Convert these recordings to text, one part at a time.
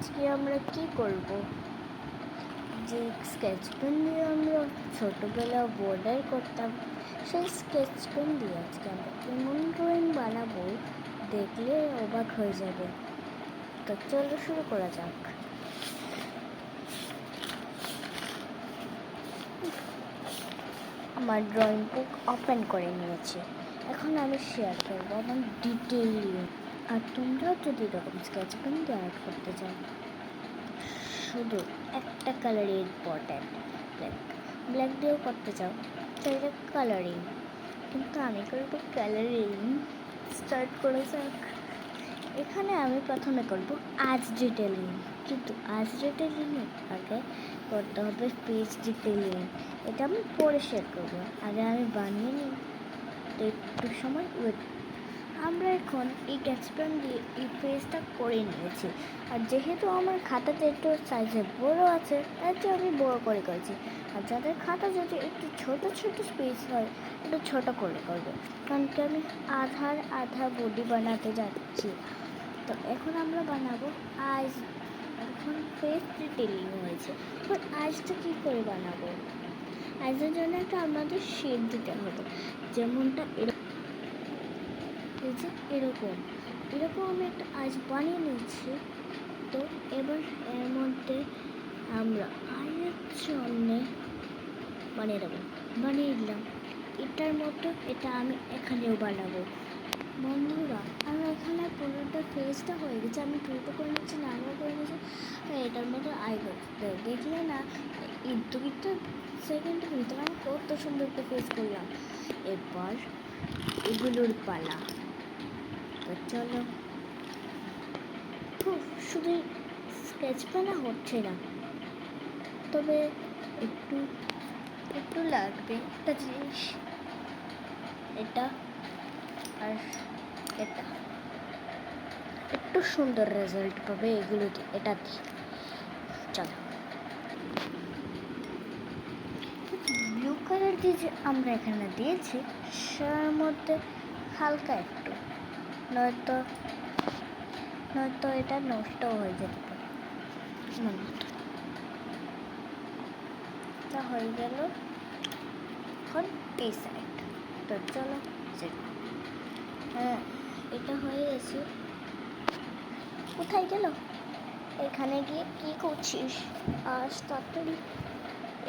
আজকে আমরা কি করব? যে স্কেচ পেন দিয়ে আমরা ছোটবেলা বর্ডার করতাম, সেই স্কেচ পেন দিয়ে আজকে আমরা এমন ড্রয়িং বানাবো, দেখলে অবাক হয়ে যাবে। তো চলো শুরু করা যাক। আমার ড্রয়িং বুক ওপেন করে নিয়েছি। এখন আমি শেয়ার করবো আমার ডিটেইলিং। আর তোমরাও যদি এরকম স্কেচ পেন দিয়ে আর্ট করতে চাও, শুধু একটা কালারই ইম্পর্ট্যান্ট। ব্ল্যাক দিয়েও করতে চাও সেটা কালারিং, কিন্তু আমি করবো কালারিং। স্টার্ট করে যাক। এখানে আমি প্রথমে করব আজ ডিটেলিং, কিন্তু আজ ডিটেলিংয়ের আগে করতে হবে পেজ ডিটেলিং। এটা আমি পরে শেয়ার করবো, আগে আমি বানিয়ে নিই। তো একটু সময় ওয়েট। আমরা এখন এই স্কেচ পেন দিয়ে এই পেজটা করে নিয়েছি। আর যেহেতু আমার খাতাতে একটু সাইজে বড় আছে, তাই তো আমি বড় করে করেছি। আর যাদের খাতা যদি একটু ছোট ছোট স্পেস হয়, একটু ছোট করে করবে, কারণ কি আমি আধা বডি বানাতে যাচ্ছি। তো এখন আমরা বানাবো আইস। এখন ফেস ডিটেলিং হয়েছে, এখন আইসটা কী করে বানাবো? আইসের জন্য একটা আমাদের শেড দিতে হবে, যেমনটা এরকম এরকম আমি একটা আইস বানিয়ে নিচ্ছি। তো এবার এর মধ্যে আমরা আইয়ের জন্যে বানিয়ে দিলাম। এটার মতো এটা আমি এখানেও বানাবো। বন্ধুরা, আমি এখানে পুরোটা ফেসটা হয়ে গেছে, আমি পুরোটা করে নিচ্ছি, নামও করে নিচ্ছি। এটার মধ্যে আই দেখলে না, এই 2 সেকেন্ডের ভিতরে আমি কত সুন্দর একটা ফেস করলাম। এরপর এগুলোর পালা। তো চলো, খুব শুধু স্কেচ পেনা হচ্ছে না, তবে একটু একটু লাগবে একটা জিনিস, এটা আর এটা। একটু সুন্দর রেজাল্ট পাবে এগুলো দিয়ে, এটা দিয়ে। চলো, ব্লু কালার দিয়ে যে আমরা এখানে দিয়েছি, সেটার মধ্যে হালকা একটু, নয়তো এটা নষ্ট হয়ে যেতে পারে। তা হয়ে গেল। এখন এই সাইড। তো চলো, হ্যাঁ, এটা হয়ে গেছে। কোথায় গেল? এখানে গিয়ে কি করছিস? আজ তাড়াতাড়ি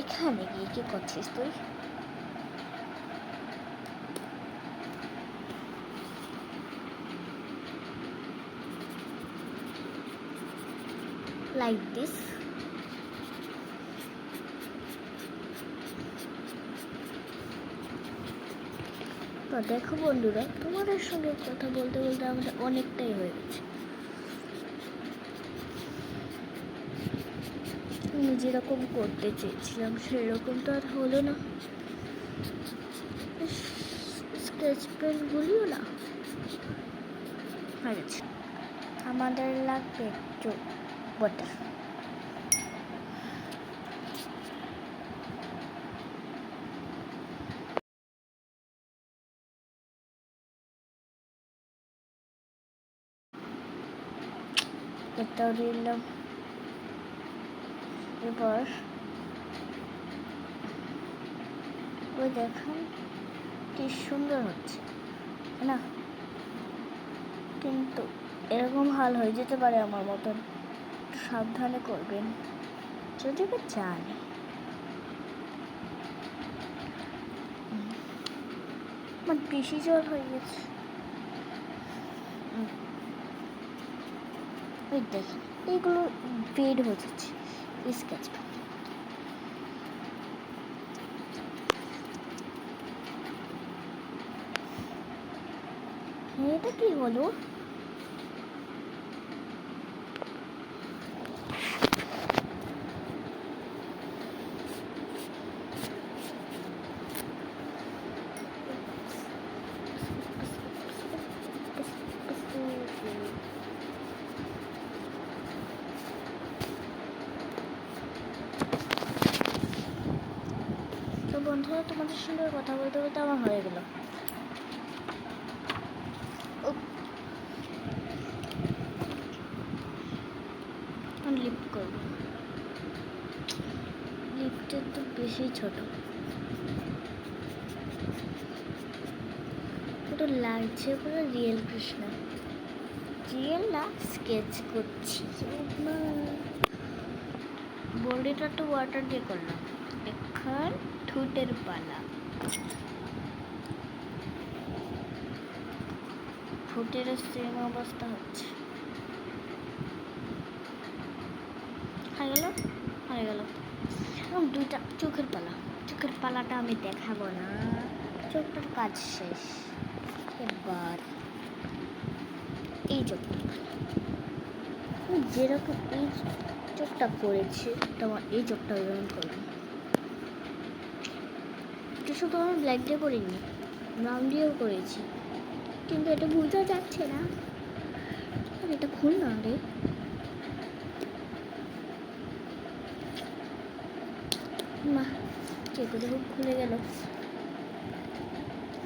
এখানে গিয়ে কি করছিস তুই? Like this. তো দেখো বন্ধুরা, তোমাদের সঙ্গে কথা বলতে বলতে আমাদের অনেকটাই হয়ে গেছে। আমি যেরকম করতে চেয়েছিলাম সেরকম তো আর হলো না। স্কেচ পেনগুলিও না হয়ে গেছে। আমাদের লাগবে একটু বাটার। এটাও দিলাম। এবার ওই দেখুন কি সুন্দর হচ্ছে না, কিন্তু এরকম হাল হয়ে যেতে পারে আমার মতন। সাবধানে করবেন যদি বা চান। আমার বেশি জল হয়ে গেছে। ওই দেখেন, এইগুলো বেড হয়ে যাচ্ছে স্কেচ পেন। এটা কি হলো? তো বন্ধুরা, তোমাদের সঙ্গে কথা বলতে বলতে আমার হয়ে গেল। এখন লিফট করব। লিফটের তো বেশি ছোট, পুরো লাগছে পুরো রিয়েল কৃষ্ণ। রিয়েল না, স্কেচ করছি। বডিটা তো ওয়াটার দিয়ে করলাম, এখন ঠোঁটের পালা। ঠোঁটের সেম অবস্থা হচ্ছে। হয়ে গেল, হয়ে গেল। এবং দুইটা চোখের পালা। চোখের পালাটা আমি দেখাবো না, চোখটার কাজ শেষ। এবার এই চোখটা যেরকম এই চোখটা করেছি, তোমার এই চোখটা ওইরকম করবো। এটা শুধু আমি ব্ল্যাক দিয়ে করিনি, ব্রাউন দিয়েও করেছি, কিন্তু এটা বোঝা যাচ্ছে না। এটা খুল না রে। মা কে করে খুলে গেল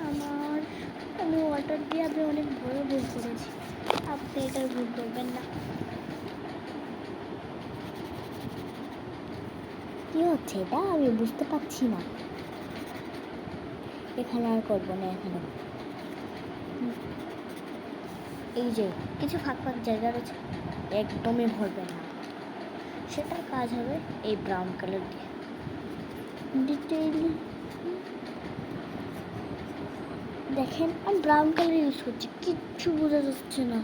আমার। আমি ওয়াটার দিয়ে আমি অনেক বড় ভুল করেছি, আপনি এটা ভুল করবেন না। কি হচ্ছে এটা আমি বুঝতে পারছি না। এখানে আর করবো না। এখানে এই যে কিছু ফাঁক ফাঁক জায়গা রয়েছে, একদমই ভরবে না। সেটার কাজ হবে এই ব্রাউন কালার দিয়ে। ডিটেইল দেখেন, আমি ব্রাউন কালার ইউজ করছি, কিচ্ছু বোঝা যাচ্ছে না।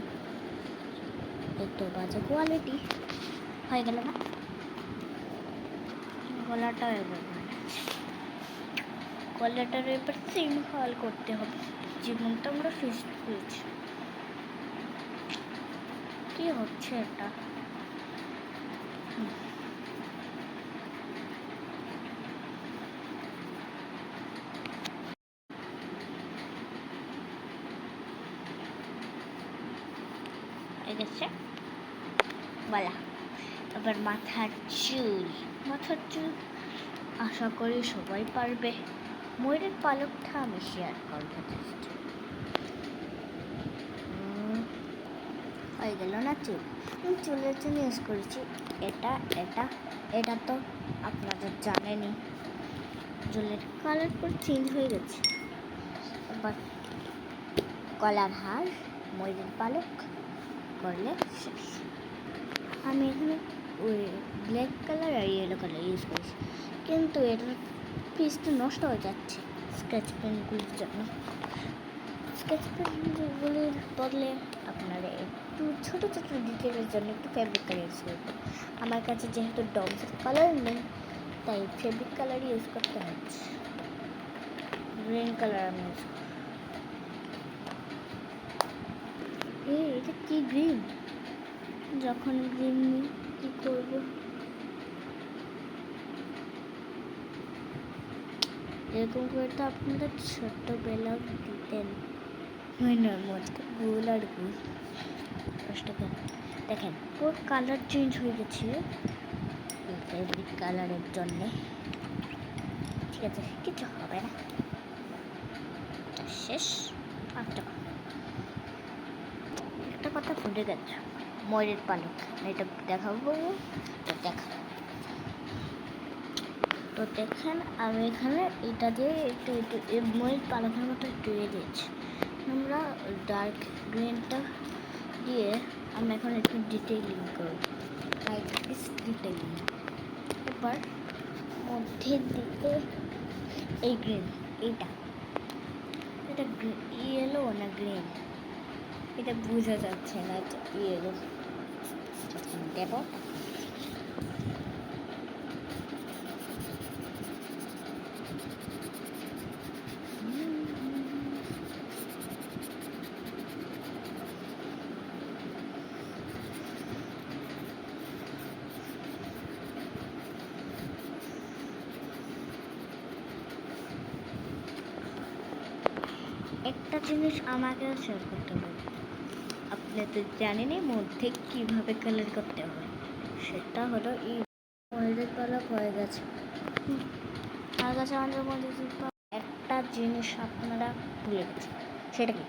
এত বাজে কোয়ালিটি। হয়ে গেল না? গলাটাও এবার গলাটার এবার সিম্পল করতে হবে, যেমনটা আমরা ফিক্সড করেছি। কি হচ্ছে এটা? গেছে বলা। এবার মাথার চুল। মাথার চুল আশা করি সবাই পারবে। ময়ূরের পালকটা আমি শেয়ার করবো। হয়ে গেল না চুল? আমি চুলের জন্য ইউজ করেছি এটা এটা এটা তো আপনাদের জানেনই। চুলের কালার পুরো চেঞ্জ হয়ে গেছে। এবার গলার হার, ময়ূরের পালক করলে শেষ। আমি এখানে ওই ব্ল্যাক কালার আর ইয়েলো কালার ইউজ করেছি, কিন্তু এটার পিসটা নষ্ট হয়ে যাচ্ছে স্কেচ পেনগুলির জন্য। স্কেচ পেনগুলির বদলে আপনারা একটু ছোটো ছোটো ডিটেলের জন্য একটু ফেব্রিক কালার ইউজ করবেন। আমার কাছে যেহেতু ডমসের কালার নেই, তাই ফেব্রিক কালার ইউজ করতে হচ্ছে। গ্রিন কালার আমি ইউজ করি। এটা কি গ্রিন? যখন গ্রিন নিই কী করবো? এরকম করে তো আপনারা ছোট্টবেলাও দিতেন। না মজকে গোল আর গোল কষ্ট করে। দেখেন পুরো কালার চেঞ্জ হয়ে গেছে ফেব্রিক কালারের জন্যে। ঠিক আছে, কিছু হবে না, শেষ। একটা কথা ভুলে গেছে, ময়ূরের পালক এটা দেখাবো। তো দেখেন আমি এখানে এটা দিয়ে একটু একটু ময়ূর পালকের মতো একটু দিয়েছি। আমরা ডার্ক গ্রিনটা দিয়ে আমি এখন একটু ডিটেইলিং করব, ডিটেইলিং। এবার মধ্যের দিকে এই গ্রিন, এটা ইয়েলো না গ্রিন এটা বোঝা যাচ্ছে না, এটা ইয়েলো দেব। একটা জিনিস আমাকেও শেয়ার করতে হবে, আপনি তো জানেনই মধ্যে কীভাবে কালার করতে হয়। সেটা হলো এই ময়ূরের পালক হয়ে গেছে। আমার কাছে আমাদের মধ্যে একটা জিনিস আপনারা ভুলে গেছেন, সেটা কি?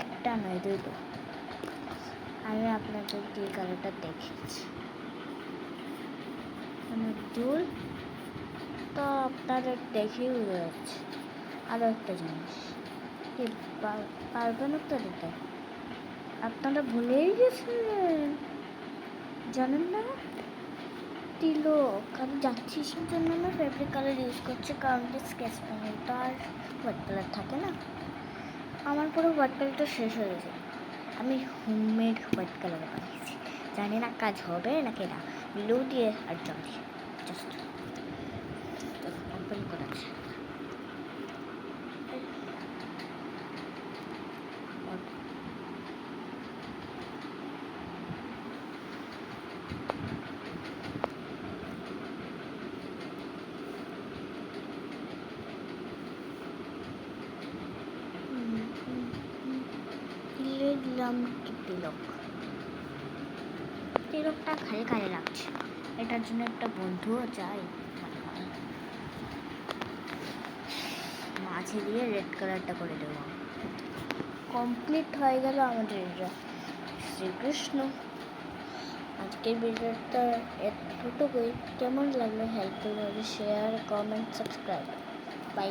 একটা নয় দুটো। আমি আপনাদের এই কালারটা দেখিয়েছি। আমার চুল তো আপনাদের দেখেই উড়ে যাচ্ছে। আরও একটা জিনিস কি পারবেন তো দিতে, আপনারা ভুলেই গেছেন, জানেন না? তিলক আমি যাচ্ছি সেই জন্য আমি ফেব্রিক কালার ইউজ করছি, কারণ স্কেচ পেনের তো আর হোয়াইট কালার থাকে না। আমার পুরো হোয়াইট কালারটা শেষ হয়ে গেছে, আমি হোমমেড হোয়াইট কালার বানিয়েছি। জানি না কাজ হবে নাকি না, ব্লু দিয়ে আর জল দিয়ে জাস্ট ওপেন করেছে। দিলাম তিলক, তিলকটা খালি কাজে লাগছে, এটার জন্য একটা বন্ধুও চাই। মাঝে দিয়ে রেড কালারটা করে দেবো। কমপ্লিট হয়ে গেল আমাদের এটা। শ্রীকৃষ্ণ, আজকের ভিডিওটা এতটুকুই। কেমন লাগলো হেল্পফুল হবে, শেয়ার, কমেন্ট, সাবস্ক্রাইব। বাই।